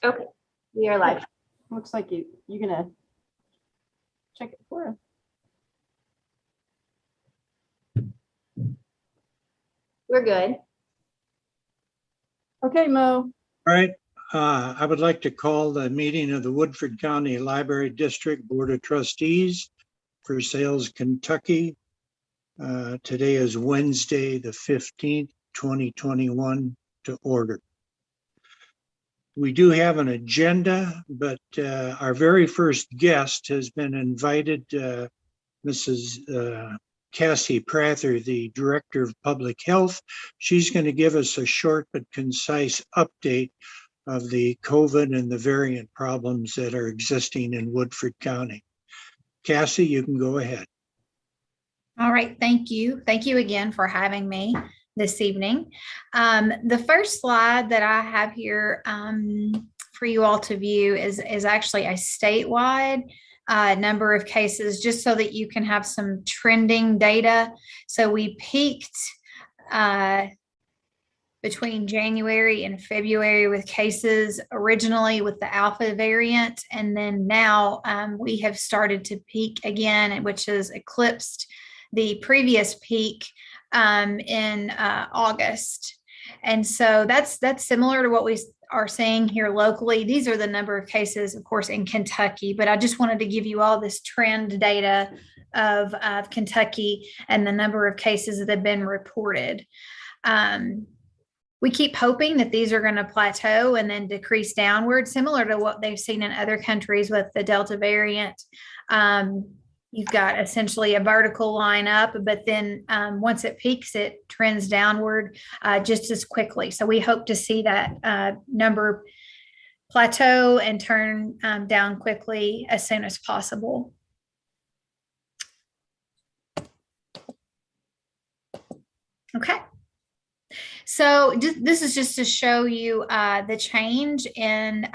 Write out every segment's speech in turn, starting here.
Okay, we are live. Looks like you're gonna check it for us. We're good. Okay, Mo. All right, I would like to call the meeting of the Woodford County Library District Board of Trustees for Sales, Kentucky. Today is Wednesday, the 15th, 2021 to order. We do have an agenda, but our very first guest has been invited, Mrs. Cassie Prather, the Director of Public Health. She's going to give us a short but concise update of the COVID and the variant problems that are existing in Woodford County. Cassie, you can go ahead. All right, thank you. Thank you again for having me this evening. The first slide that I have here for you all to view is actually a statewide number of cases, just so that you can have some trending data. So we peaked between January and February with cases originally with the Alpha variant, and then now we have started to peak again, which has eclipsed the previous peak in August. And so that's similar to what we are seeing here locally. These are the number of cases, of course, in Kentucky, but I just wanted to give you all this trend data of Kentucky and the number of cases that have been reported. We keep hoping that these are going to plateau and then decrease downward, similar to what they've seen in other countries with the Delta variant. You've got essentially a vertical line up, but then once it peaks, it trends downward just as quickly. So we hope to see that number plateau and turn down quickly as soon as possible. Okay. So this is just to show you the change in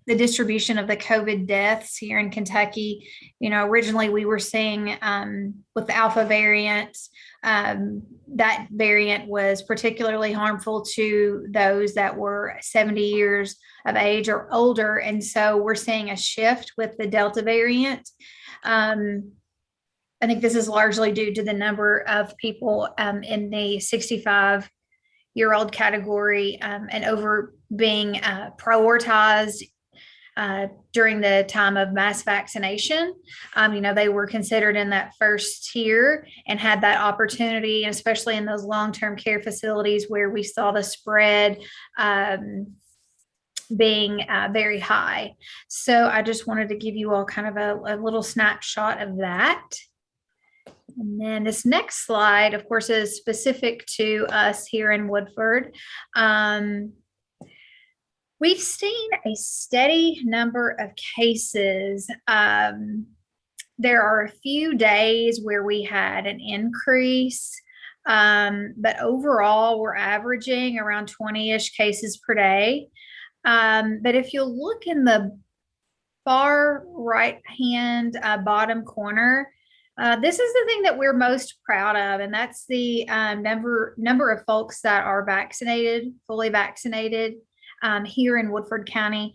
the distribution of the COVID deaths here in Kentucky. You know, originally we were seeing with the Alpha variant, that variant was particularly harmful to those that were 70 years of age or older. And so we're seeing a shift with the Delta variant. I think this is largely due to the number of people in the 65-year-old category and over being prioritized during the time of mass vaccination. You know, they were considered in that first tier and had that opportunity, and especially in those long-term care facilities where we saw the spread being very high. So I just wanted to give you all kind of a little snapshot of that. And then this next slide, of course, is specific to us here in Woodford. We've seen a steady number of cases. There are a few days where we had an increase, but overall we're averaging around 20-ish cases per day. But if you look in the far right-hand bottom corner, this is the thing that we're most proud of, and that's the number of folks that are vaccinated, fully vaccinated. Here in Woodford County,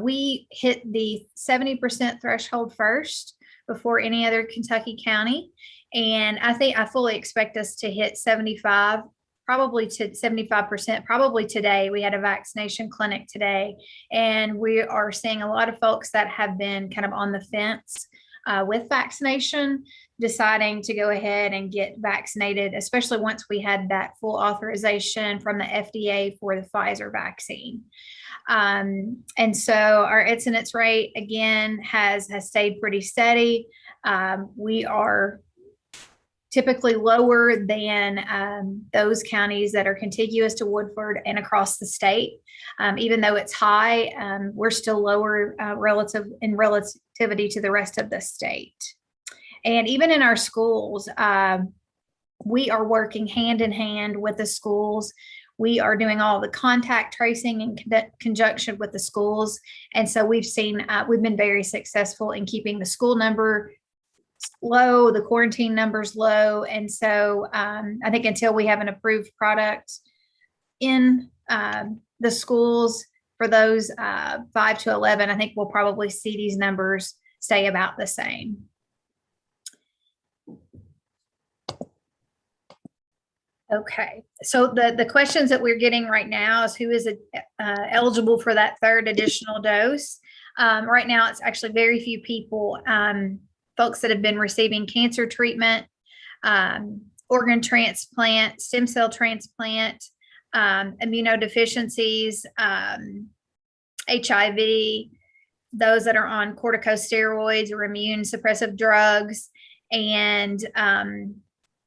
we hit the 70% threshold first before any other Kentucky county. And I fully expect us to hit 75, probably to 75%, probably today. We had a vaccination clinic today, and we are seeing a lot of folks that have been kind of on the fence with vaccination, deciding to go ahead and get vaccinated, especially once we had that full authorization from the FDA for the Pfizer vaccine. And so our incidence rate, again, has stayed pretty steady. We are typically lower than those counties that are contiguous to Woodford and across the state. Even though it's high, we're still lower relativity to the rest of the state. And even in our schools, we are working hand in hand with the schools. We are doing all the contact tracing in conjunction with the schools. And so we've been very successful in keeping the school number low, the quarantine numbers low. And so I think until we have an approved product in the schools, for those 5 to 11, I think we'll probably see these numbers stay about the same. Okay, so the questions that we're getting right now is who is eligible for that third additional dose. Right now, it's actually very few people, folks that have been receiving cancer treatment, organ transplant, stem cell transplant, immunodeficiencies, HIV, those that are on corticosteroids or immune suppressive drugs, and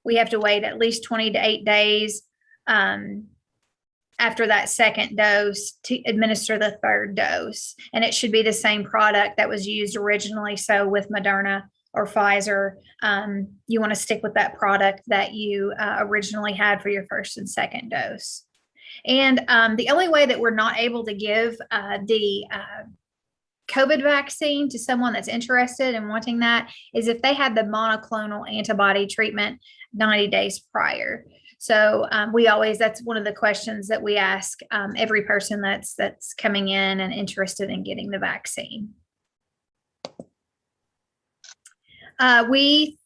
we have to wait at least 20 to 8 days after that second dose to administer the third dose. And it should be the same product that was used originally. So with Moderna or Pfizer, you want to stick with that product that you originally had for your first and second dose. And the only way that we're not able to give the COVID vaccine to someone that's interested in wanting that is if they had the monoclonal antibody treatment 90 days prior. So that's one of the questions that we ask every person that's coming in and interested in getting the vaccine. We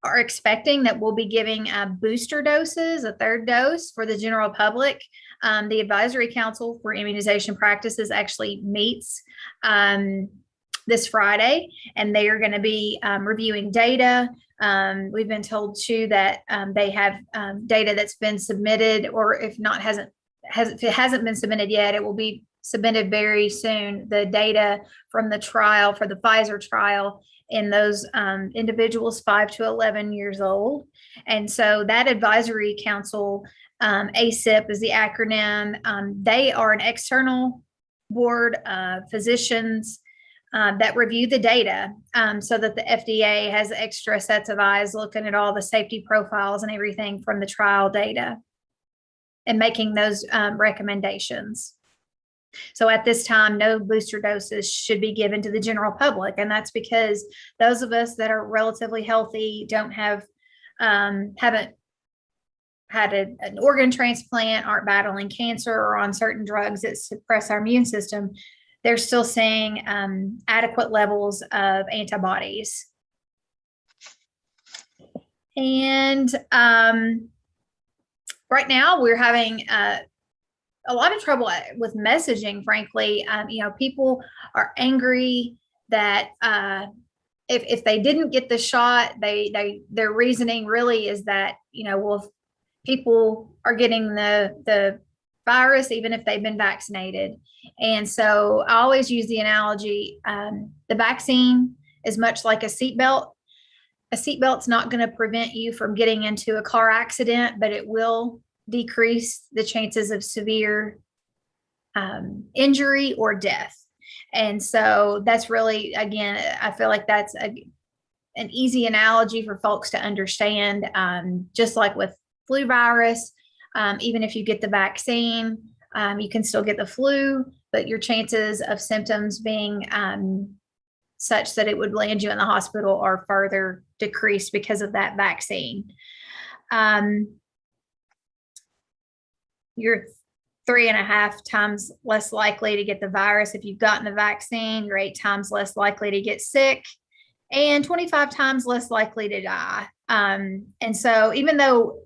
are expecting that we'll be giving booster doses, a third dose for the general public. The Advisory Council for Immunization Practices actually meets this Friday, and they are going to be reviewing data. We've been told too that they have data that's been submitted, or if it hasn't been submitted yet, it will be submitted very soon. The data from the trial, for the Pfizer trial, in those individuals 5 to 11 years old. And so that Advisory Council, ACIP is the acronym. They are an external board of physicians that review the data so that the FDA has extra sets of eyes looking at all the safety profiles and everything from the trial data and making those recommendations. So at this time, no booster doses should be given to the general public. And that's because those of us that are relatively healthy, don't have, haven't had an organ transplant, aren't battling cancer, or on certain drugs that suppress our immune system, they're still seeing adequate levels of antibodies. And right now we're having a lot of trouble with messaging, frankly. People are angry that if they didn't get the shot, their reasoning really is that, well, if people are getting the virus, even if they've been vaccinated. And so I always use the analogy, the vaccine is much like a seatbelt. A seatbelt's not going to prevent you from getting into a car accident, but it will decrease the chances of severe injury or death. And so that's really, again, I feel like that's an easy analogy for folks to understand. Just like with flu virus, even if you get the vaccine, you can still get the flu, but your chances of symptoms being such that it would land you in the hospital are further decreased because of that vaccine. You're 3.5 times less likely to get the virus if you've gotten the vaccine. You're 8 times less likely to get sick, and 25 times less likely to die. And so even though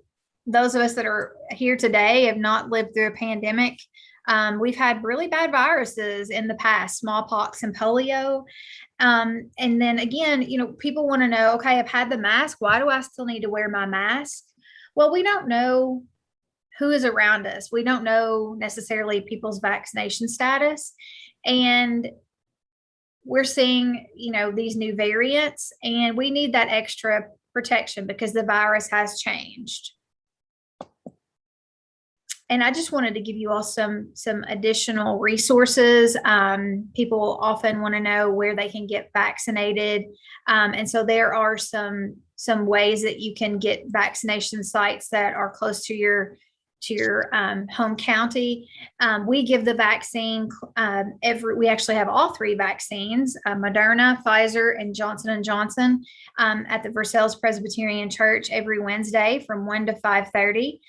those of us that are here today have not lived through a pandemic, we've had really bad viruses in the past, smallpox and polio. And then again, people want to know, okay, I've had the mask. Why do I still need to wear my mask? Well, we don't know who is around us. We don't know necessarily people's vaccination status. And we're seeing, these new variants, and we need that extra protection because the virus has changed. And I just wanted to give you all some additional resources. People often want to know where they can get vaccinated. And so there are some ways that you can get vaccination sites that are close to your home county. We give the vaccine we actually have all 3 vaccines, Moderna, Pfizer, and Johnson & Johnson at the Versailles Presbyterian Church every Wednesday from 1 to 5:30.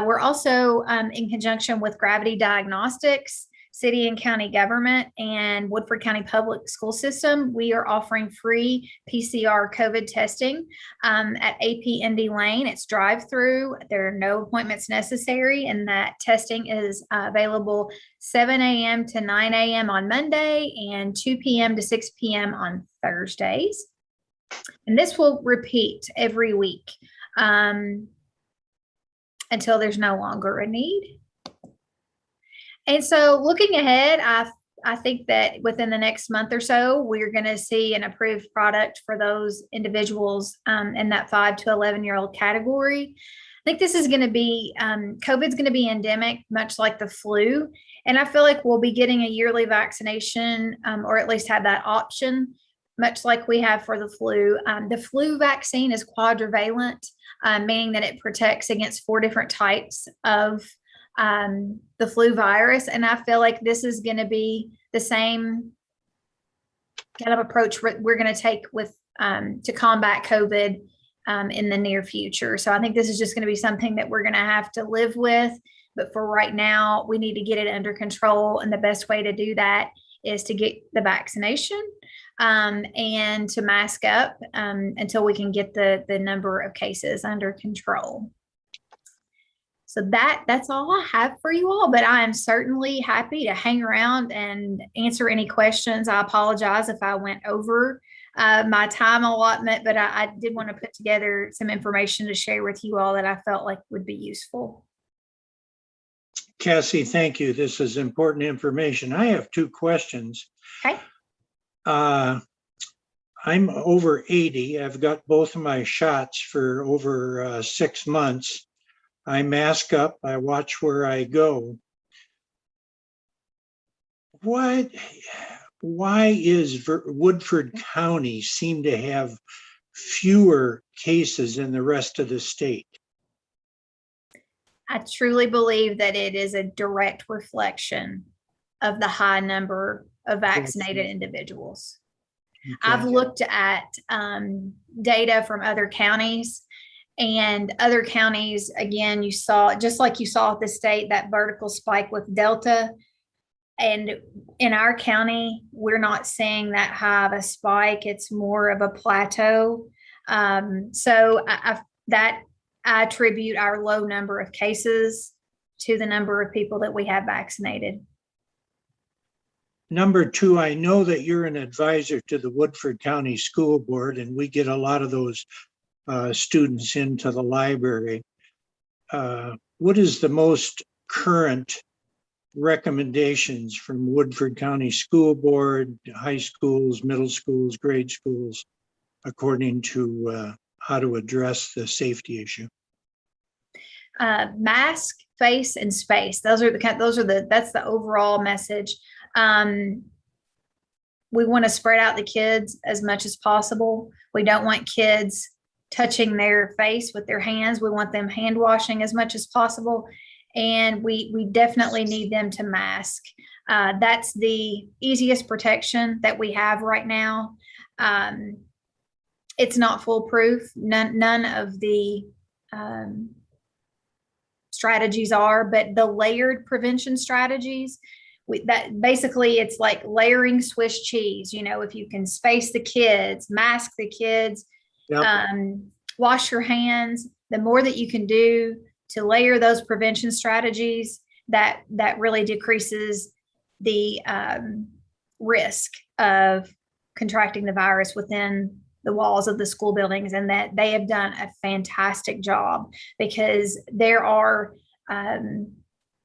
We're also in conjunction with Gravity Diagnostics. city and county government and Woodford County Public School System, we are offering free PCR COVID testing at AP Indy Lane. It's drive-through. There are no appointments necessary, and that testing is available 7 a.m. to 9 a.m. on Monday and 2 p.m. to 6 p.m. on Thursdays. And this will repeat every week until there's no longer a need. And so looking ahead, I think that within the next month or so, we're going to see an approved product for those individuals in that 5 to 11-year-old category. I think this is going to be, COVID's going to be endemic, much like the flu. And I feel like we'll be getting a yearly vaccination, or at least have that option, much like we have for the flu. The flu vaccine is quadrivalent, meaning that it protects against 4 different types of the flu virus. And I feel like this is going to be the same kind of approach we're going to take with to combat COVID in the near future. So I think this is just going to be something that we're going to have to live with. But for right now, we need to get it under control. And the best way to do that is to get the vaccination and to mask up until we can get the number of cases under control. So that's all I have for you all, but I am certainly happy to hang around and answer any questions. I apologize if I went over my time allotment, but I did want to put together some information to share with you all that I felt like would be useful. Cassie, thank you. This is important information. I have 2 questions. Okay. I'm over 80. I've got both of my shots for over 6 months. I mask up. I watch where I go. Why is Woodford County seem to have fewer cases than the rest of the state? I truly believe that it is a direct reflection of the high number of vaccinated individuals. Okay. I've looked at data from other counties, and other counties, again, you saw, just like you saw at the state, that vertical spike with Delta. And in our county, we're not seeing that high of a spike. It's more of a plateau. So I attribute our low number of cases to the number of people that we have vaccinated. Number 2, I know that you're an advisor to the Woodford County School Board, and we get a lot of those students into the library. What is the most current recommendations from Woodford County School Board, high schools, middle schools, grade schools, according to how to address the safety issue? Mask, face, and space. That's the overall message. We want to spread out the kids as much as possible. We don't want kids touching their face with their hands. We want them hand washing as much as possible. And we definitely need them to mask. That's the easiest protection that we have right now. It's not foolproof. None of the strategies are, but the layered prevention strategies, that basically it's like layering Swiss cheese. You know, if you can space the kids, mask the kids, yep. Wash your hands, the more that you can do to layer those prevention strategies, that really decreases the risk of contracting the virus within the walls of the school buildings. And that they have done a fantastic job, because there are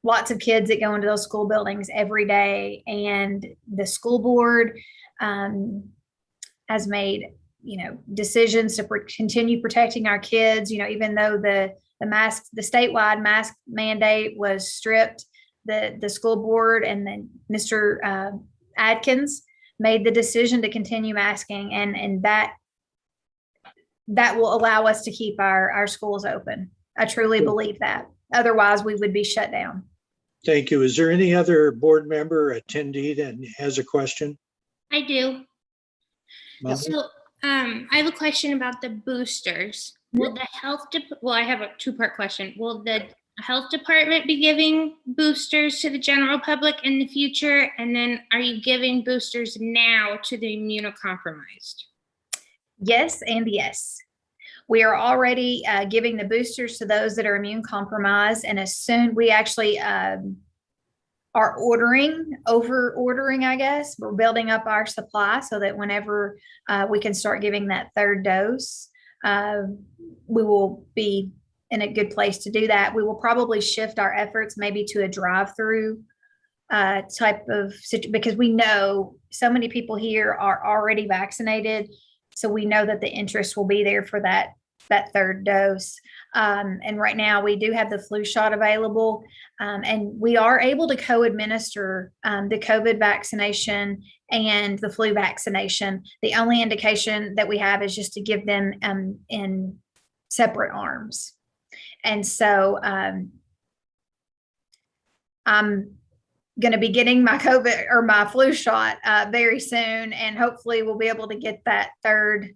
lots of kids that go into those school buildings every day, and the school board has made, decisions to continue protecting our kids. Even though the statewide mask mandate was stripped, the school board and then Mr. Adkins made the decision to continue masking, and that will allow us to keep our schools open. I truly believe that. Otherwise, we would be shut down. Thank you. Is there any other board member attendee that has a question? I do. Well, So I have a question about the boosters. Will the I have a 2-part question. Will the health department be giving boosters to the general public in the future? And then are you giving boosters now to the immunocompromised? Yes, and yes. We are already giving the boosters to those that are immune compromised. And as soon we actually are over ordering, I guess. We're building up our supply so that whenever we can start giving that third dose, we will be in a good place to do that. We will probably shift our efforts maybe to a drive-through type of situation, because we know so many people here are already vaccinated. So we know that the interest will be there for that third dose. And right now we do have the flu shot available, and we are able to co-administer the COVID vaccination and the flu vaccination. The only indication that we have is just to give them in separate arms. And so I'm going to be getting my COVID or my flu shot very soon, and hopefully we'll be able to get that third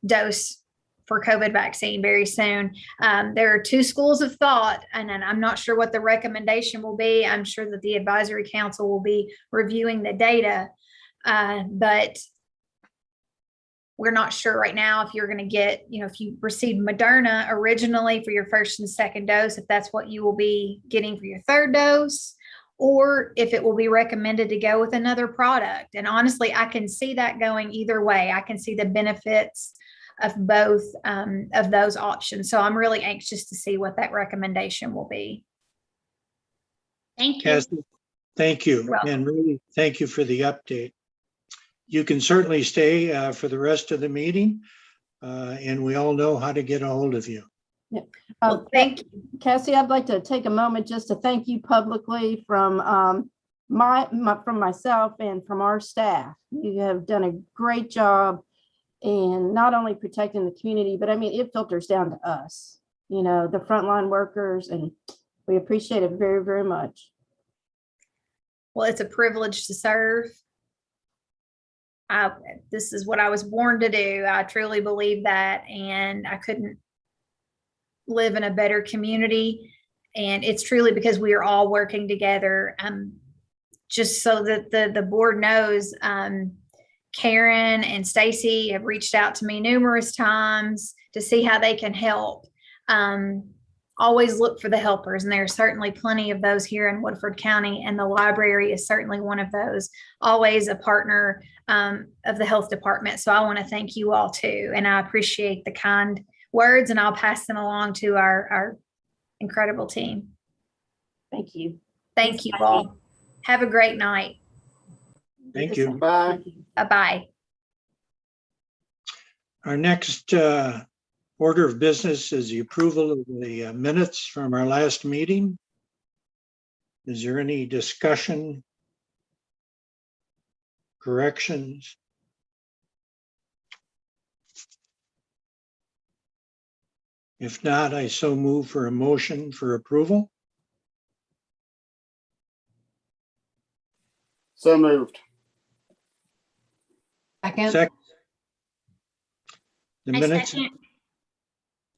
dose for COVID vaccine very soon. There are two schools of thought, and I'm not sure what the recommendation will be. I'm sure that the advisory council will be reviewing the data, but we're not sure right now if you're going to get, if you received Moderna originally for your first and second dose, if that's what you will be getting for your third dose, or if it will be recommended to go with another product. And honestly, I can see that going either way. I can see the benefits of both of those options. So I'm really anxious to see what that recommendation will be. Thank you. Cassie, thank you. You're welcome. And really, thank you for the update. You can certainly stay for the rest of the meeting, and we all know how to get a hold of you. Well, thank you. Cassie, I'd like to take a moment just to thank you publicly from from myself and from our staff. You have done a great job in not only protecting the community, but I mean, it filters down to us, the frontline workers, and we appreciate it very, very much. Well, it's a privilege to serve. This is what I was born to do. I truly believe that, and I couldn't live in a better community. And it's truly because we are all working together. Just so that the board knows, Karen and Stacy have reached out to me numerous times to see how they can help. Always look for the helpers, and there are certainly plenty of those here in Woodford County, and the library is certainly one of those, always a partner of the health department. So I want to thank you all too, and I appreciate the kind words, and I'll pass them along to our incredible team. Thank you. Thank you all. Have a great night. Thank you. Bye. Bye-bye. Our next order of business is the approval of the minutes from our last meeting. Is there any discussion, corrections? If not, I so move for a motion for approval. So moved. Second. The I minutes second.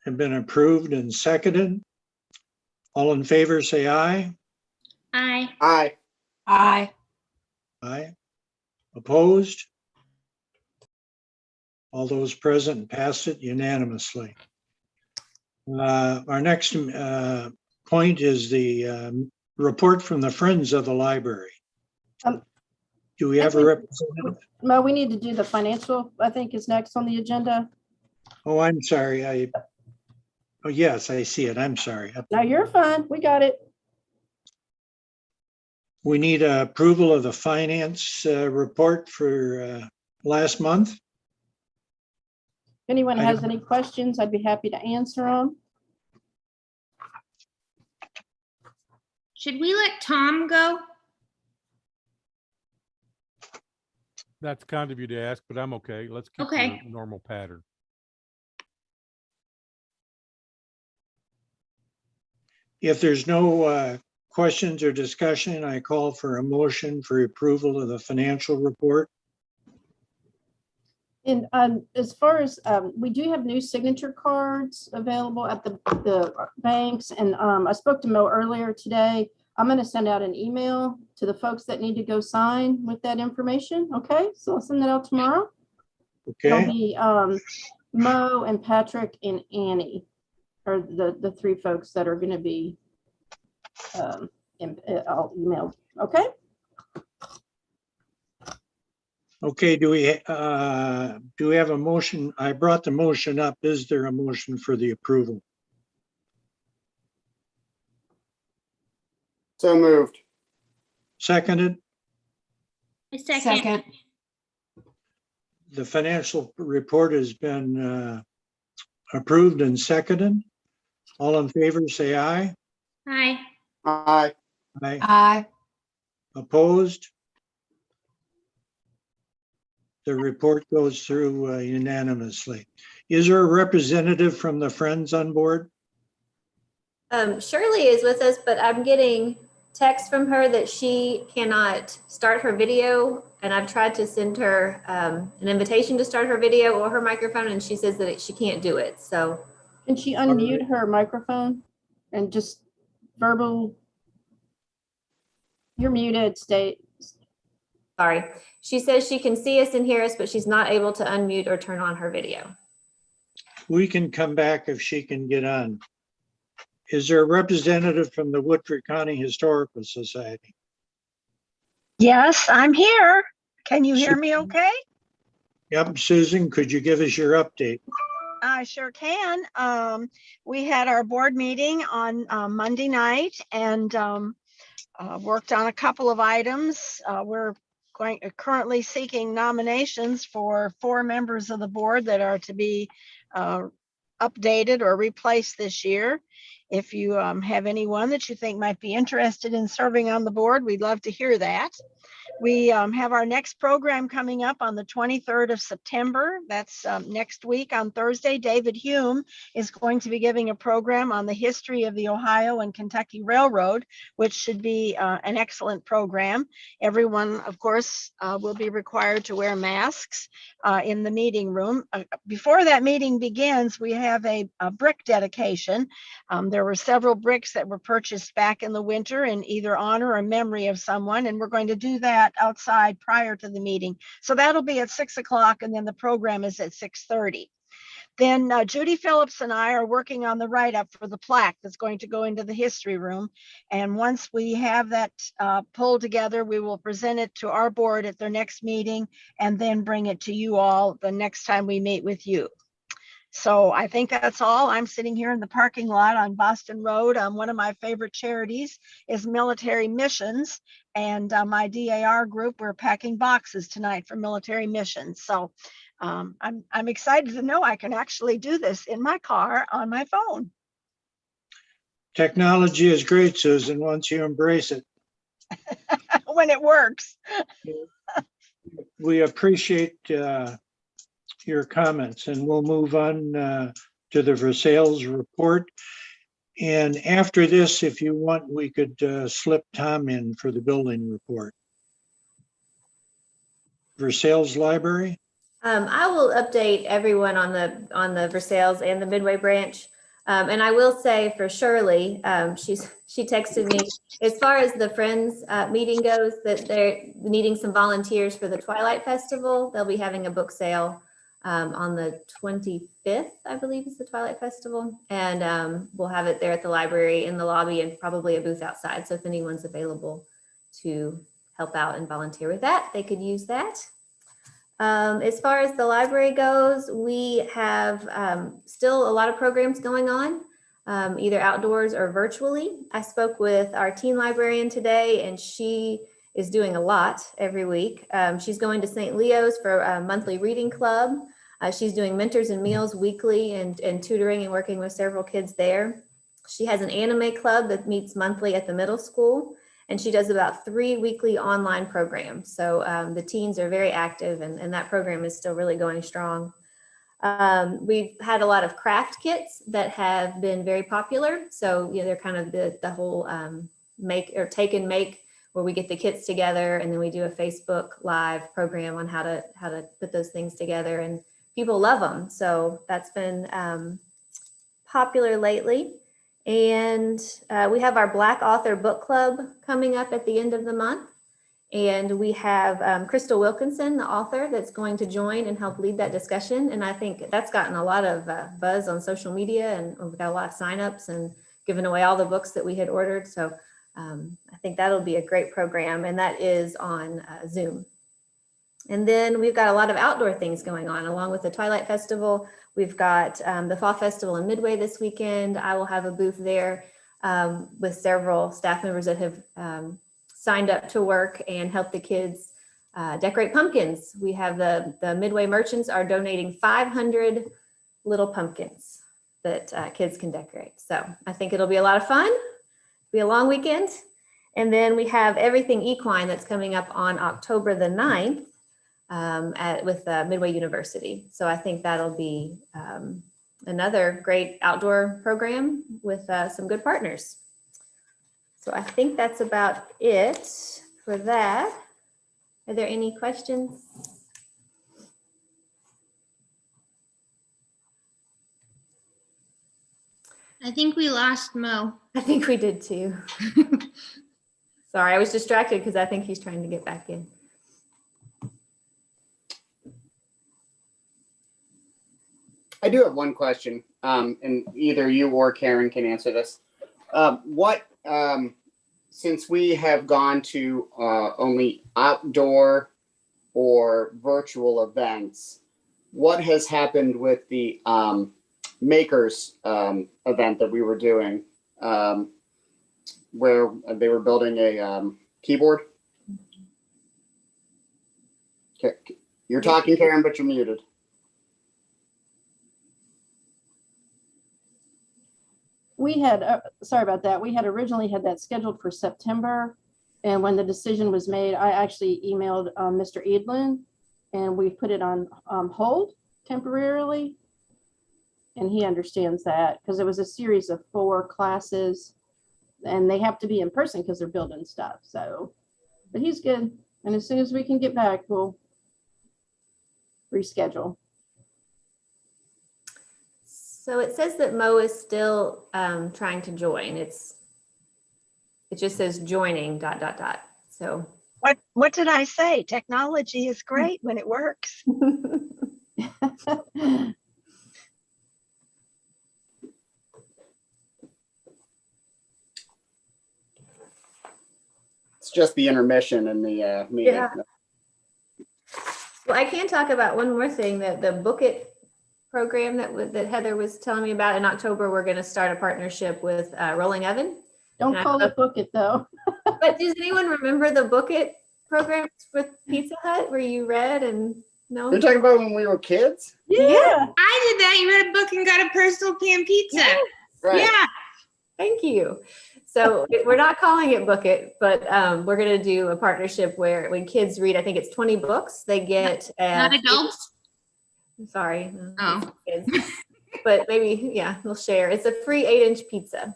have been approved and seconded. All in favor, say aye. Aye. Aye. Aye. Aye. Opposed? All those present passed it unanimously. Our next point is the report from the Friends of the Library. Do we have a representative? Mo, we need to do the financial, I think, is next on the agenda. Oh, I'm sorry. Oh, yes, I see it. I'm sorry. No, you're fine. We got it. We need approval of the finance report for last month. If anyone I has don't- any questions, I'd be happy to answer them. Should we let Tom go? That's kind of you to ask, but I'm okay. Let's keep Okay. the normal pattern. If there's no questions or discussion, I call for a motion for approval of the financial report. And as far as, we do have new signature cards available at the banks. And I spoke to Mo earlier today. I'm going to send out an email to the folks that need to go sign with that information. Okay, so I'll send that out tomorrow. It'll Okay, be Mo and Patrick and Annie are the three folks that are going to be, I'll email. Okay. okay, do we have a motion? I brought the motion up. Is there a motion for the approval? So moved. Seconded, A second. the financial report has been approved and seconded. All in favor, say aye. Aye. Aye. Aye. Aye. Opposed? The report goes through unanimously. Is there a representative from the Friends on board? Shirley is with us, but I'm getting text from her that she cannot start her video. And I've tried to send her an invitation to start her video or her microphone, and she says that she can't do it. So Can she unmute her microphone and just verbal? You're muted, State. sorry. She says she can see us and hear us, but she's not able to unmute or turn on her video. We can come back if she can get on. Is there a representative from the Woodford County Historical Society? Yes, I'm here. Can you hear me okay? Yep, Susan, could you give us your update? I sure can. We had our board meeting on Monday night and worked on a couple of items. We're currently seeking nominations for 4 members of the board that are to be updated or replaced this year. If you have anyone that you think might be interested in serving on the board, we'd love to hear that. We have our next program coming up on the 23rd of September. That's next week on Thursday. David Hume is going to be giving a program on the history of the Ohio and Kentucky Railroad, which should be an excellent program. Everyone, of course, will be required to wear masks in the meeting room. Before that meeting begins, we have a brick dedication. There were several bricks that were purchased back in the winter in either honor or memory of someone, and we're going to do that outside prior to the meeting. So that'll be at 6 o'clock, and then the program is at 6:30. Then Judy Phillips and I are working on the write-up for the plaque that's going to go into the history room. And once we have that pulled together, we will present it to our board at their next meeting and then bring it to you all the next time we meet with you. So I think that's all. I'm sitting here in the parking lot on Boston Road. One of my favorite charities is Military Missions, and my DAR group, we're packing boxes tonight for Military Missions. So I'm excited to know I can actually do this in my car on my phone. Technology is great, Susan, once you embrace it. When it works. We appreciate your comments, and we'll move on to the Versailles report. And after this, if you want, we could slip Tom in for the building report. Versailles Library. I will update everyone on the Versailles and the Midway branch. And I will say for Shirley, she texted me, as far as the Friends meeting goes, that they're needing some volunteers for the Twilight Festival. They'll be having a book sale on the 25th, I believe is the Twilight Festival. And we'll have it there at the library in the lobby and probably a booth outside. So if anyone's available to help out and volunteer with that, they could use that. As far as the library goes, we have still a lot of programs going on, either outdoors or virtually. I spoke with our teen librarian today, and she is doing a lot every week. She's going to St. Leo's for a monthly reading club. She's doing Mentors and Meals weekly and tutoring and working with several kids there. She has an anime club that meets monthly at the middle school, and she does about 3 weekly online programs. So the teens are very active, and that program is still really going strong. We've had a lot of craft kits that have been very popular. So they're kind of the whole make or take and make where we get the kits together and then we do a Facebook Live program on how to put those things together, and people love them. So that's been popular lately. And we have our Black Author Book Club coming up at the end of the month. And we have Crystal Wilkinson, the author, that's going to join and help lead that discussion. And I think that's gotten a lot of buzz on social media, and we've got a lot of signups and giving away all the books that we had ordered. So I think that'll be a great program, and that is on Zoom. And then we've got a lot of outdoor things going on along with the Twilight Festival. We've got the Fall Festival in Midway this weekend. I will have a booth there with several staff members that have signed up to work and help the kids decorate pumpkins. We have the Midway merchants are donating 500 little pumpkins that kids can decorate. So I think it'll be a lot of fun, be a long weekend. And then we have Everything Equine that's coming up on October the 9th with Midway University. So I think that'll be another great outdoor program with some good partners. So I think that's about it for that. Are there any questions? I think we lost Mo. I think we did too. Sorry, I was distracted because I think he's trying to get back in. I do have one question, and either you or Karen can answer this. Since we have gone to only outdoor or virtual events, what has happened with the makers event that we were doing, where they were building a keyboard? You're talking, Karen, but you're muted. We had, sorry about that. We had originally had that scheduled for September. And when the decision was made, I actually emailed Mr. Edlin, and we put it on hold temporarily. And he understands that because it was a series of 4 classes and they have to be in person because they're building stuff. So, but he's good. And as soon as we can get back, we'll reschedule. So it says that Mo is still trying to join. It just says joining ... So What did I say? Technology is great when it works. It's just the intermission in the meeting. Yeah. Well, I can talk about one more thing, that the Book It program that Heather was telling me about. In October, we're going to start a partnership with Rolling Oven. Don't call it Book It though. But does anyone remember the Book It program with Pizza Hut where you read and no? You're talking about when we were kids? Yeah. I did that. You read a book and got a personal pan pizza. Yes. Right. Yeah. Thank you. So we're not calling it Book It, but we're going to do a partnership where when kids read, I think it's 20 books, they get Not adults. Sorry. Oh. But maybe, yeah, we'll share. It's a free 8-inch pizza.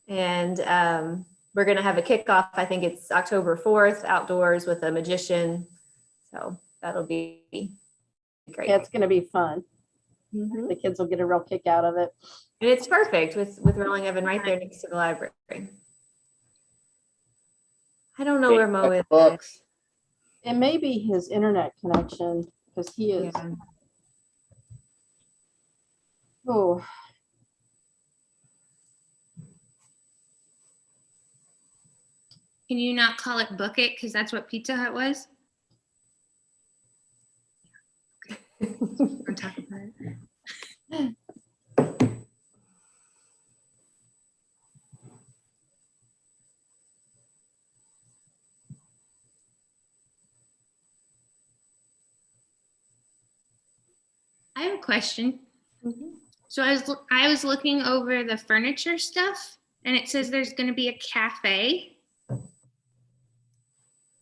And we're going to have a kickoff. I think it's October 4th, outdoors with a magician. So that'll be great. Yeah, it's going to be fun. Mhm. The kids will get a real kick out of it. And it's perfect with Rolling Oven right there next to the library. I don't know where Mo is. Books. It may be his internet connection because he is. Yeah. Oh, Can you not call it Book It? Because that's what Pizza Hut was. We're talking about it. I have a question. Mhm. So I was looking over the furniture stuff, and it says there's going to be a cafe.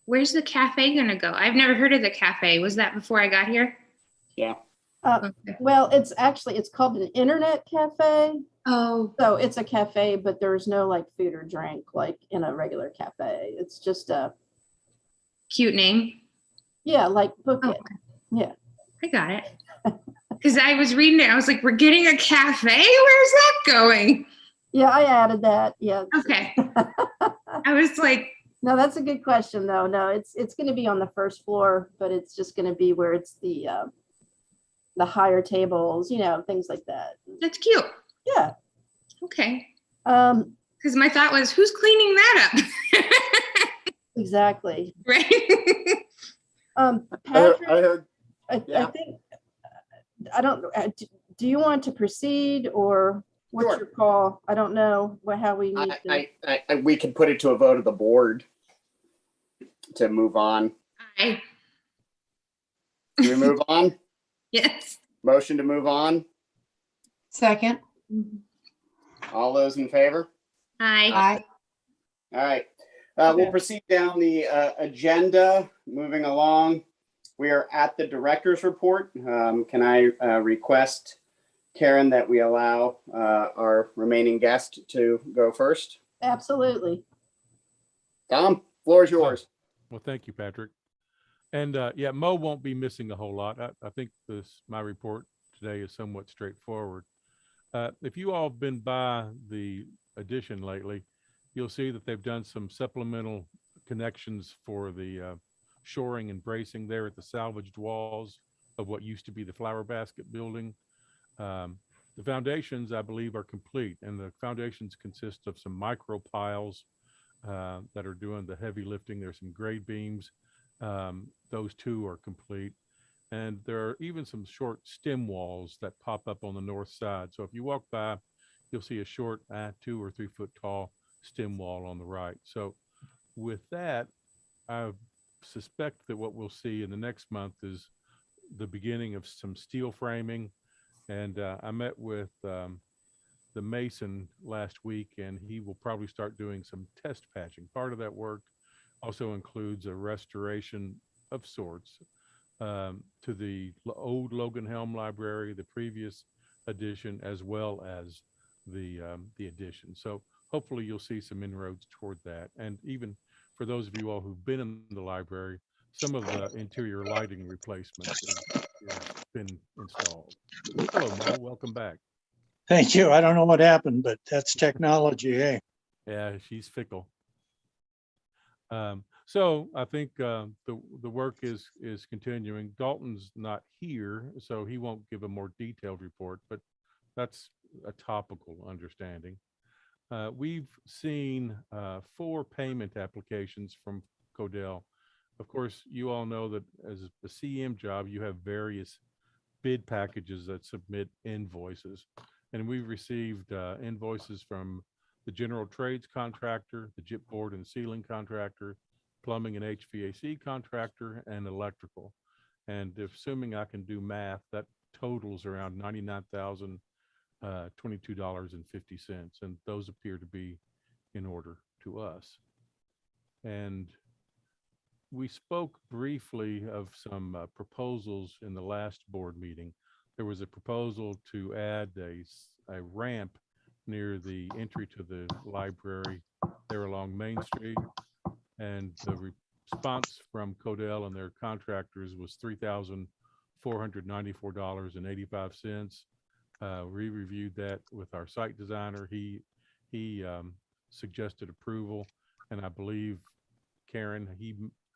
Where's the cafe going to go? I've never heard of the cafe. Was that before I got here? Yeah. Okay. well, it's called an internet cafe. Oh, So it's a cafe, but there's no like food or drink like in a regular cafe. It's just cute name. yeah, like book Oh, it. Yeah. I got it. Because I was reading it, I was like, "We're getting a cafe. Where's that going?" Yeah, I added that. Yeah. Okay. I was like, No, that's a good question though. No, it's going to be on the first floor, but it's just going to be where it's the higher tables, things like that. "That's cute." Yeah. Okay. Um, Because my thought was, "Who's cleaning that up?" exactly. Right. Patrick, I heard, I yeah. think I don't. Do you want to proceed or what's Sure. your call? I don't know how we need to. we can put it to a vote of the board to move on. Aye. Do we move on? Yes. Motion to move on. Second. All those in favor? Aye. Aye. All right. Okay. We'll proceed down the agenda. Moving along, we are at the director's report. Can I request, Karen, that we allow our remaining guest to go first? Absolutely. Tom, floor is yours. Well, thank you, Patrick. And yeah, Mo won't be missing a whole lot. I think my report today is somewhat straightforward. If you all have been by the addition lately, you'll see that they've done some supplemental connections for the shoring and bracing there at the salvaged walls of what used to be the Flower Basket building. The foundations, I believe, are complete, and the foundations consist of some micro piles that are doing the heavy lifting. There's some grade beams. Those two are complete. And there are even some short stem walls that pop up on the north side. So if you walk by, you'll see a short 2 or 3 foot tall stem wall on the right. So with that, I suspect that what we'll see in the next month is the beginning of some steel framing. And I met with the mason last week, and he will probably start doing some test patching. Part of that work also includes a restoration of sorts to the old Logan Helm Library, the previous edition, as well as the addition. So hopefully you'll see some inroads toward that. And even for those of you all who've been in the library, some of the interior lighting replacements has been installed. Hello, Mo. Welcome back. Thank you. I don't know what happened, but that's technology, eh? Yeah, she's fickle. So I think the work is continuing. Dalton's not here, so he won't give a more detailed report, but that's a topical understanding. We've seen 4 payment applications from Codell. Of course, you all know that as a CM job, you have various bid packages that submit invoices. And we've received invoices from the general trades contractor, the gyp board and ceiling contractor, plumbing and HVAC contractor, and electrical. And assuming I can do math, that totals around $99,022.50. And those appear to be in order to us. And we spoke briefly of some proposals in the last board meeting. There was a proposal to add a ramp near the entry to the library there along Main Street. And the response from Codell and their contractors was $3,494.85. We reviewed that with our site designer. He suggested approval, and I believe, Karen,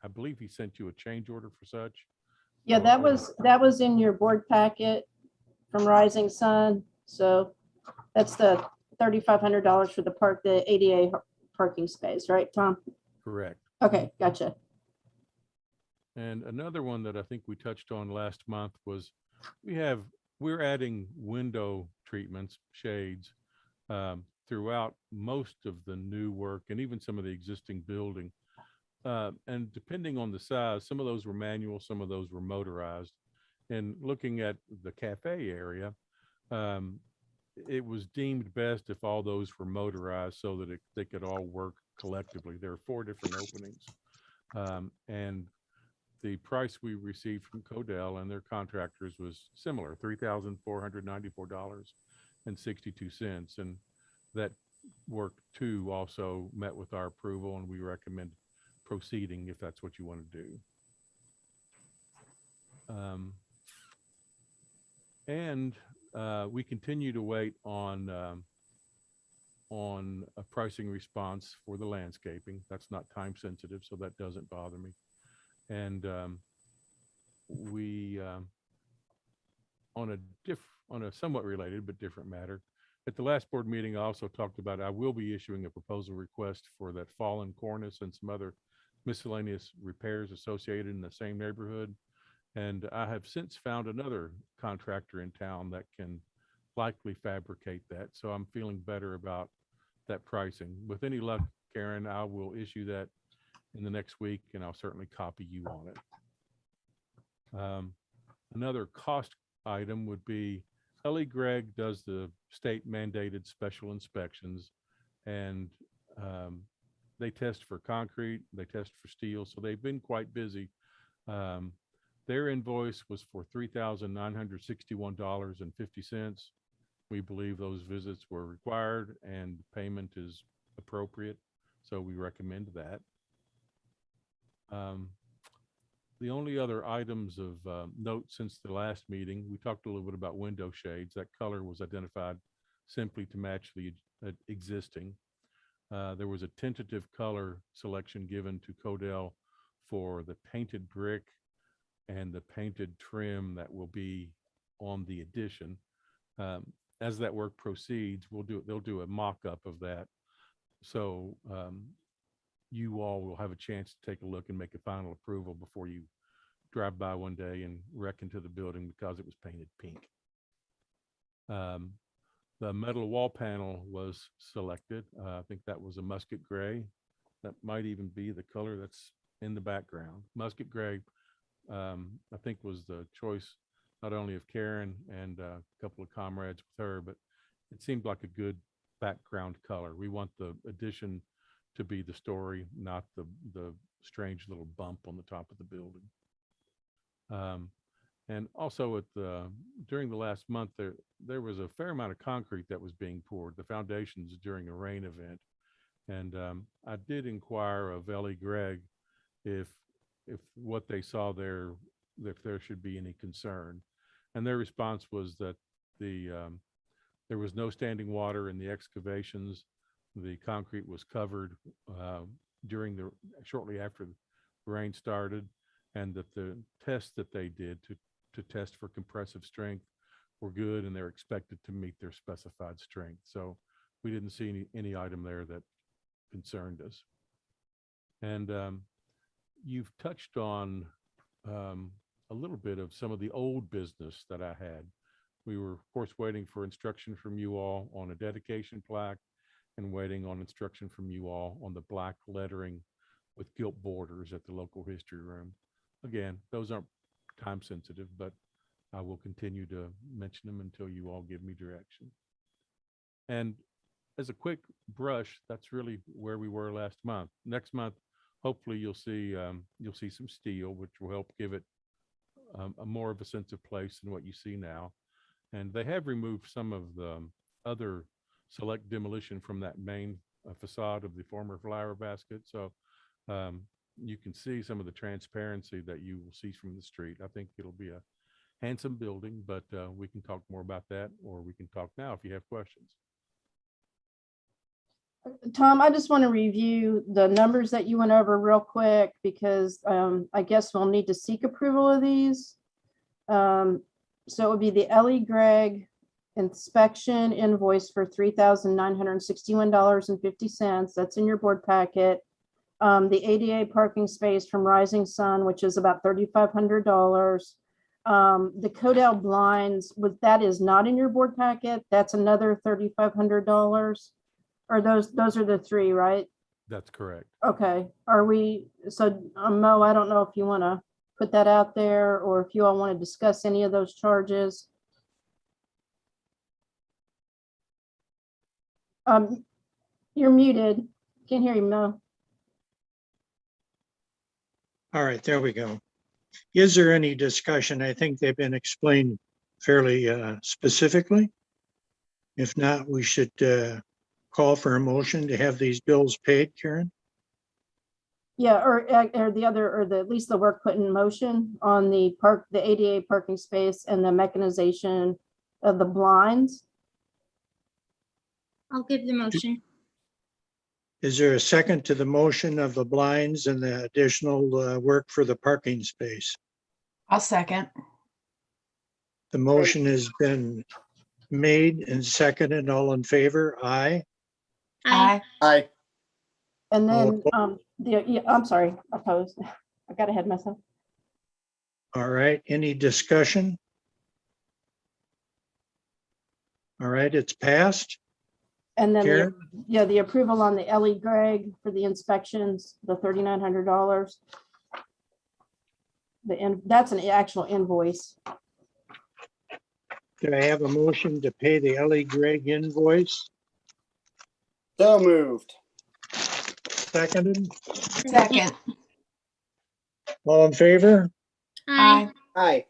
I believe he sent you a change order for such. Yeah, that was in your board packet from Rising Sun. So that's the $3,500 for the ADA parking space, right, Tom? Correct. Okay, gotcha. And another one that I think we touched on last month was we're adding window treatments, shades, throughout most of the new work and even some of the existing building. And depending on the size, some of those were manual, some of those were motorized. And looking at the cafe area, it was deemed best if all those were motorized so that they could all work collectively. There are 4 different openings. And the price we received from Codell and their contractors was similar, $3,494. And that work too also met with our approval, and we recommend proceeding if that's what you want to do. We continue to wait on a pricing response for the landscaping. That's not time sensitive, so that doesn't bother me. And we, on a somewhat related but different matter, at the last board meeting, I also talked about I will be issuing a proposal request for that fallen cornice and some other miscellaneous repairs associated in the same neighborhood. And I have since found another contractor in town that can likely fabricate that. So I'm feeling better about that pricing. With any luck, Karen, I will issue that in the next week, and I'll certainly copy you on it. Another cost item would be Ellie Gregg does the state mandated special inspections, and they test for concrete, they test for steel, so they've been quite busy. Their invoice was for $3,961.50. We believe those visits were required and payment is appropriate, so we recommend that. The only other items of note since the last meeting, we talked a little bit about window shades. That color was identified simply to match the existing. There was a tentative color selection given to Codell for the painted brick and the painted trim that will be on the addition. As that work proceeds, they'll do a mock-up of that. So you all will have a chance to take a look and make a final approval before you drive by one day and wreck into the building because it was painted pink. The metal wall panel was selected. I think that was a musket gray. That might even be the color that's in the background. Musket gray, I think, was the choice not only of Karen and a couple of comrades with her, but it seemed like a good background color. We want the addition to be the story, not the strange little bump on the top of the building. And also during the last month, there was a fair amount of concrete that was being poured, the foundations during a rain event. And I did inquire of Ellie Gregg if what they saw there, if there should be any concern. And their response was that there was no standing water in the excavations. The concrete was covered shortly after the rain started, and that the tests that they did to test for compressive strength were good, and they're expected to meet their specified strength. So we didn't see any item there that concerned us. And you've touched on a little bit of some of the old business that I had. We were, of course, waiting for instruction from you all on a dedication plaque and waiting on instruction from you all on the black lettering with gilt borders at the local history room. Again, those aren't time sensitive, but I will continue to mention them until you all give me direction. And as a quick brush, that's really where we were last month. Next month, hopefully you'll see some steel, which will help give it a more of a sense of place than what you see now. And they have removed some of the other select demolition from that main facade of the former flower basket. So you can see some of the transparency that you will see from the street. I think it'll be a handsome building, but we can talk more about that, or we can talk now if you have questions. Tom, I just want to review the numbers that you went over real quick, because I guess we'll need to seek approval of these. So it would be the Ellie Gregg inspection invoice for $3,961.50. That's in your board packet. The ADA parking space from Rising Sun, which is about $3,500. The Codell blinds, that is not in your board packet. That's another $3,500. Or those are the three, right? That's correct. Okay. Mo, I don't know if you want to put that out there or if you all want to discuss any of those charges. You're muted. Can't hear you, Mo. All right, there we go. Is there any discussion? I think they've been explained fairly specifically. If not, we should call for a motion to have these bills paid, Karen. Yeah, or the other, or at least the work put in motion on the ADA parking space and the mechanization of the blinds. I'll give the motion. Is there a second to the motion of the blinds and the additional work for the parking space? I'll second. The motion has been made and seconded. All in favor? Aye. Aye. Aye. And then, I'm sorry, opposed. I got ahead of myself. All right, any discussion? All right, it's passed. And then, Karen? the approval on the Ellie Gregg for the inspections, the $3,900. That's an actual invoice. Do I have a motion to pay the Ellie Gregg invoice? So moved. Seconded. Second. All in favor? Aye. Aye.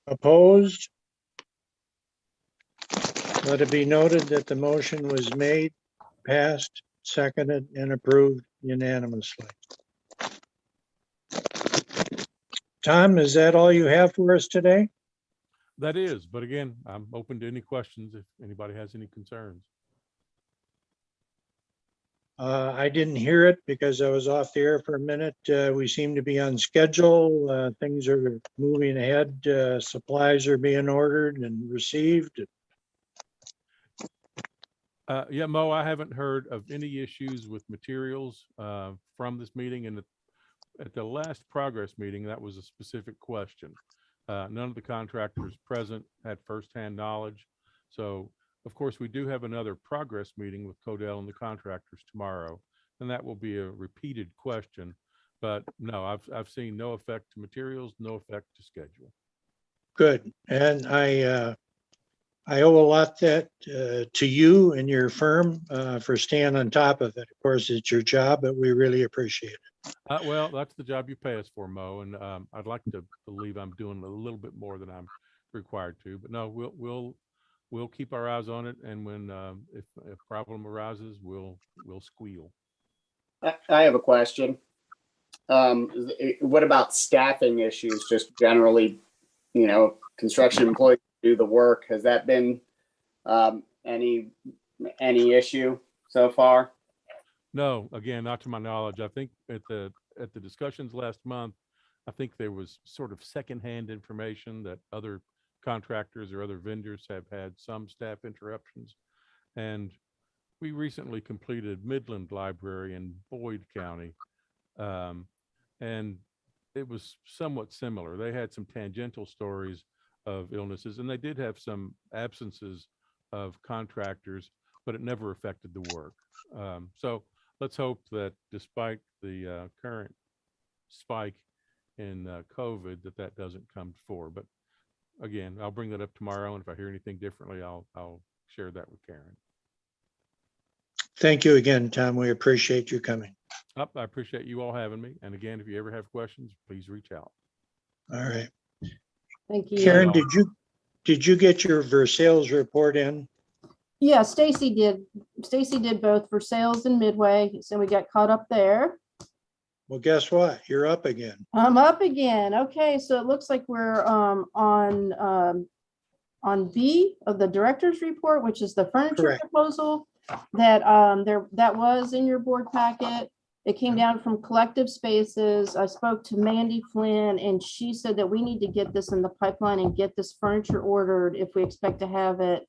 Opposed? Let it be noted that the motion was made, passed, seconded, and approved unanimously. Tom, is that all you have for us today? That is, but again, I'm open to any questions if anybody has any concerns. I didn't hear it because I was off the air for a minute. We seem to be on schedule. Things are moving ahead. Supplies are being ordered and received. Yeah, Mo, I haven't heard of any issues with materials from this meeting. And at the last progress meeting, that was a specific question. None of the contractors present had firsthand knowledge. So, of course, we do have another progress meeting with Codell and the contractors tomorrow, and that will be a repeated question. But no, I've seen no effect to materials, no effect to schedule. Good. And I owe a lot that to you and your firm for staying on top of it. Of course, it's your job, but we really appreciate it. Well, that's the job you pay us for, Mo, and I'd like to believe I'm doing a little bit more than I'm required to. But no, we'll keep our eyes on it, and when if a problem arises, we'll squeal. I have a question. What about staffing issues? Just generally, construction employees do the work. Has that been any issue so far? No, again, not to my knowledge. I think at the discussions last month, I think there was sort of secondhand information that other contractors or other vendors have had some staff interruptions. And we recently completed Midland Library in Boyd County. And it was somewhat similar. They had some tangential stories of illnesses, and they did have some absences of contractors, but it never affected the work. So let's hope that despite the current spike in COVID, that doesn't come forward. But again, I'll bring that up tomorrow, and if I hear anything differently, I'll share that with Karen. Thank you again, Tom. We appreciate you coming. I appreciate you all having me. And again, if you ever have questions, please reach out. All right. Thank you. Karen, did you get your Versailles report in? Yeah, Stacy did. Stacy did both for sales and Midway, so we got caught up there. Well, guess what? You're up again. I'm up again. Okay, so it looks like we're on B of the director's report, which is the furniture Correct. proposal that that was in your board packet. It came down from Collective Spaces. I spoke to Mandy Flynn, and she said that we need to get this in the pipeline and get this furniture ordered if we expect to have it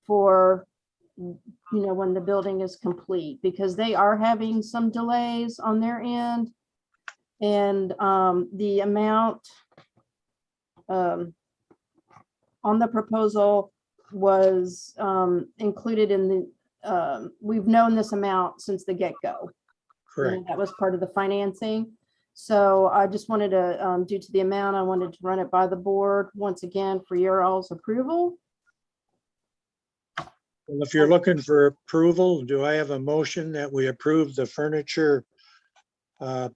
for, when the building is complete, because they are having some delays on their end. And the amount on the proposal was included in the, we've known this amount since the get-go. Correct. That was part of the financing. So I just wanted to, due to the amount, I wanted to run it by the board once again for your all's approval. Well, if you're looking for approval, do I have a motion that we approve the furniture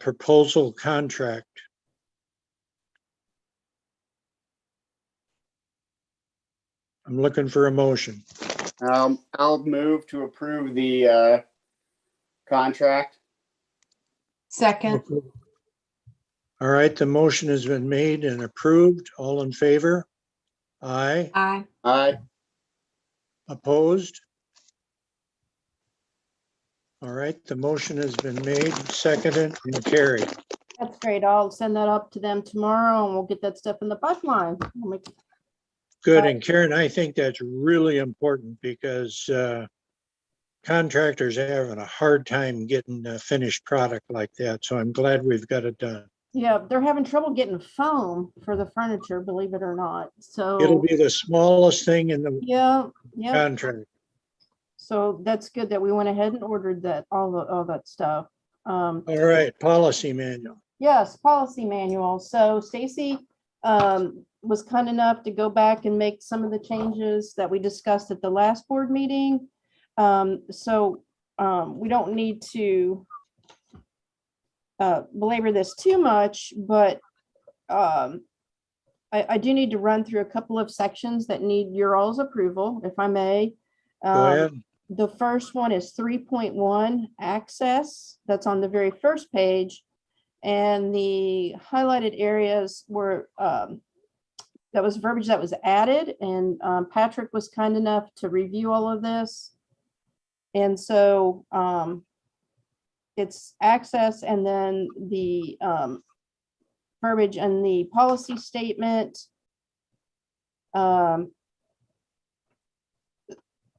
proposal contract? I'm looking for a motion. I'll move to approve the contract. Second. All right, the motion has been made and approved. All in favor? Aye. Aye. Aye. Opposed? All right, the motion has been made, seconded, and carried. That's great. I'll send that up to them tomorrow and we'll get that stuff in the pipeline. We'll make- Good, and Karen, I think that's really important because contractors are having a hard time getting a finished product like that, so I'm glad we've got it done. Yeah, they're having trouble getting foam for the furniture, believe it or not. It'll So, be the smallest thing in the yeah, yeah. contract. So that's good that we went ahead and ordered that, all that stuff. All right, policy manual. Yes, policy manual. So Stacy was kind enough to go back and make some of the changes that we discussed at the last board meeting. So we don't need to belabor this too much, but I do need to run through a couple of sections that need your all's approval, if I may. Go ahead. The first one is 3.1 access. That's on the very first page. And the highlighted areas were, that was verbiage that was added. And Patrick was kind enough to review all of this. And so it's access and then the verbiage and the policy statement.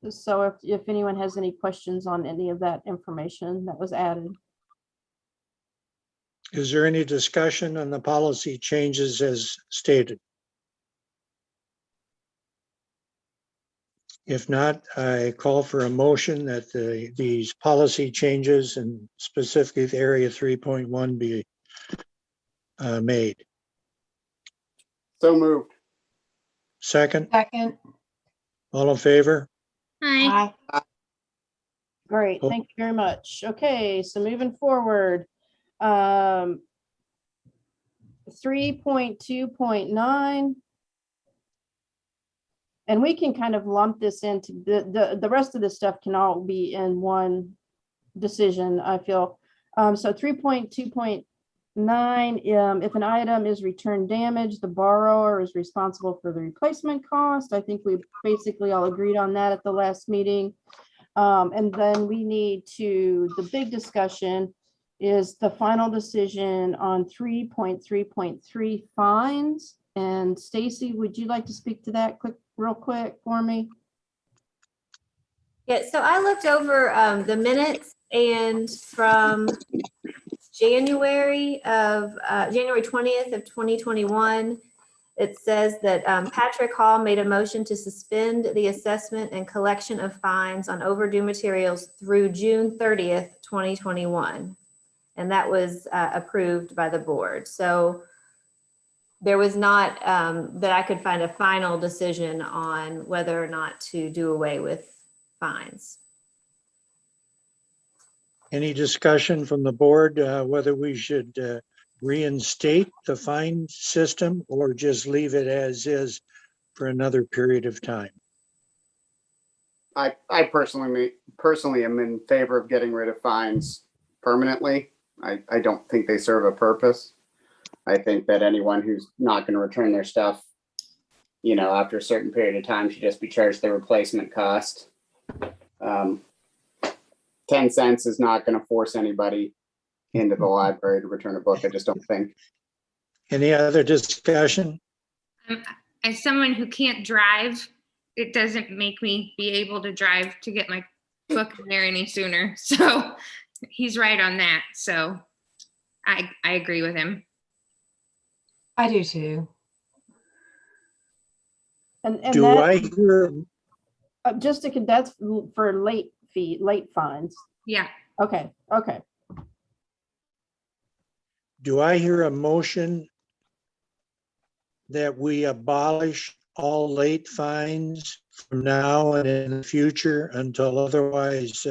So if anyone has any questions on any of that information that was added. Is there any discussion on the policy changes as stated? If not, I call for a motion that these policy changes and specifically the area 3.1 be made. So moved. Second, Second. all in favor? Aye. Aye. Great, Oh. thank you very much. Okay, so moving forward. 3.2.9. And we can kind of lump this into the rest of this stuff can all be in one decision, I feel. So 3.2.9, if an item is returned damaged, the borrower is responsible for the replacement cost. I think we basically all agreed on that at the last meeting. And then we need to, the big discussion is the final decision on 3.3.3 fines. And Stacy, would you like to speak to that real quick for me? Yeah, so I looked over the minutes and from January 20th of 2021, it says that Patrick Hall made a motion to suspend the assessment and collection of fines on overdue materials through June 30th, 2021. And that was approved by the board. So there was not, that I could find a final decision on whether or not to do away with fines. Any discussion from the board whether we should reinstate the fine system or just leave it as is for another period of time? I personally am in favor of getting rid of fines permanently. I don't think they serve a purpose. I think that anyone who's not going to return their stuff, you know, after a certain period of time should just be charged the replacement cost. 10 cents is not going to force anybody into the library to return a book. I just don't think. Any other discussion? As someone who can't drive, it doesn't make me be able to drive to get my book in there any sooner. So he's right on that. So I agree with him. I do too. And Do that, I hear, just to, that's for late fines. Yeah. Okay, okay. do I hear a motion that we abolish all late fines from now and in the future until otherwise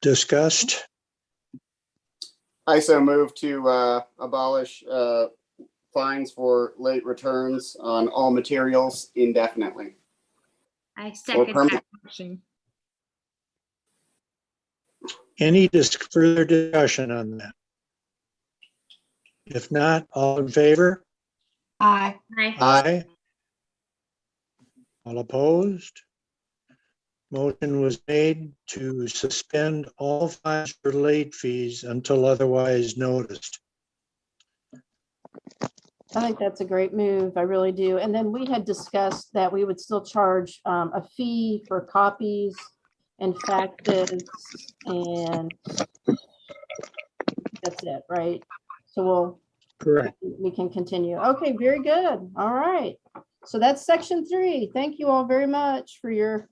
discussed? I so move to abolish fines for late returns on all materials indefinitely. I Or second permanent. that motion. Any further discussion on that? If not, all in favor? Aye. Aye. Aye. All opposed? Motion was made to suspend all fines for late fees until otherwise noticed. I think that's a great move. I really do. And then we had discussed that we would still charge a fee for copies and factors, and that's it, right? So Correct. we can continue. Okay, very good. All right. So that's section 3. Thank you all very much for your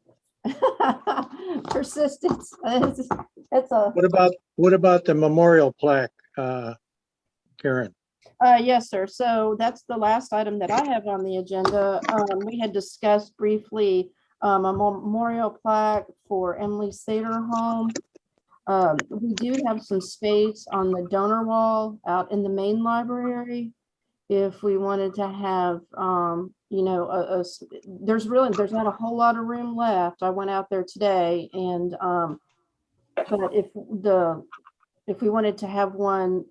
persistence. It's a What about the memorial plaque, Karen? yes, sir. So that's the last item that I have on the agenda. We had discussed briefly a memorial plaque for Emily Sater home. We do have some space on the donor wall out in the main library. If we wanted to have, you know, there's not a whole lot of room left. I went out there today and, but if we wanted to have one,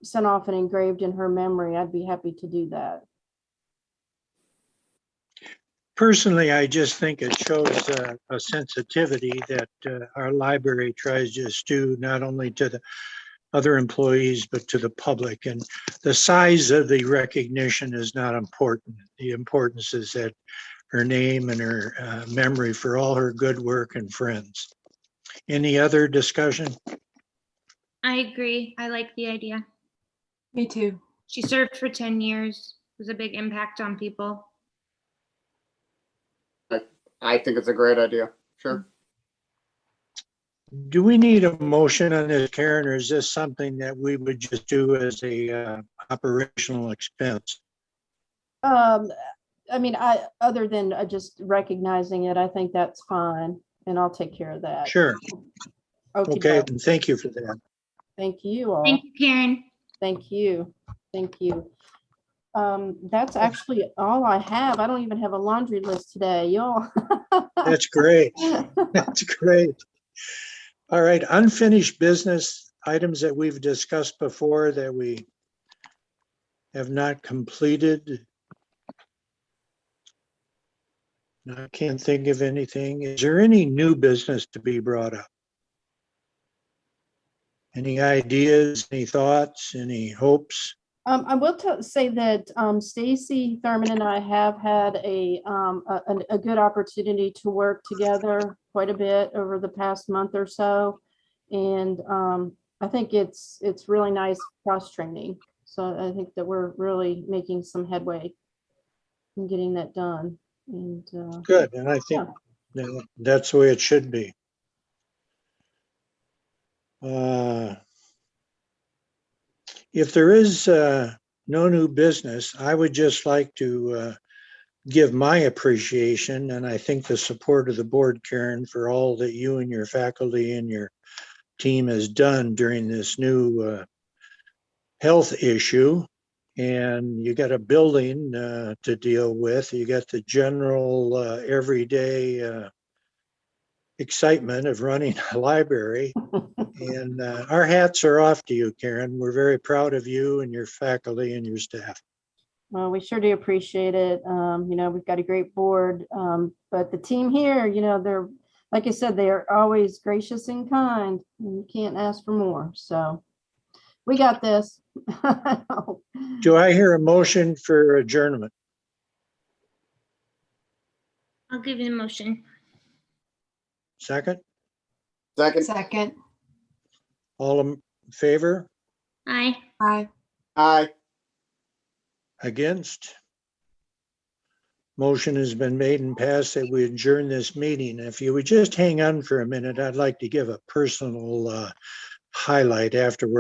sent off and engraved in her memory, I'd be happy to do that. Personally, I just think it shows a sensitivity that our library tries to do not only to the other employees, but to the public. And the size of the recognition is not important. The importance is that her name and her memory for all her good work and friends. Any other discussion? I agree. I like the idea. Me too. She served for 10 years. It was a big impact on people. I think it's a great idea. Sure. Do we need a motion on this, Karen, or is this something that we would just do as a operational expense? I mean, other than just recognizing it, I think that's fine, and I'll take care of that. Sure. Okay, Okey-doke. and thank you for that. Thank you all. Thank you, Karen. Thank you. Thank you. That's actually all I have. I don't even have a laundry list today, y'all. That's great. That's great. All right, unfinished business items that we've discussed before that we have not completed. I can't think of anything. Is there any new business to be brought up? Any ideas, any thoughts, any hopes? I will say that Stacy Thurman and I have had a good opportunity to work together quite a bit over the past month or so. And I think it's really nice cross-training. So I think that we're really making some headway in getting that done. And Good, and I think that's the way it should be. If there is no new business, I would just like to give my appreciation, and I think the support of the board, Karen, for all that you and your faculty and your team has done during this new health issue. And you got a building to deal with. You got the general everyday excitement of running a library. And our hats are off to you, Karen. We're very proud of you and your faculty and your staff. well, we sure do appreciate it. You know, we've got a great board, but the team here, you know, they're, like I said, they are always gracious and kind, and you can't ask for more. So we got this. Do I hear a motion for adjournment? I'll give you the motion. Second? Second. Second. All in favor? Aye. Aye. Aye. Against? Motion has been made and passed that we adjourn this meeting. If you would just hang on for a minute, I'd like to give a personal highlight afterward.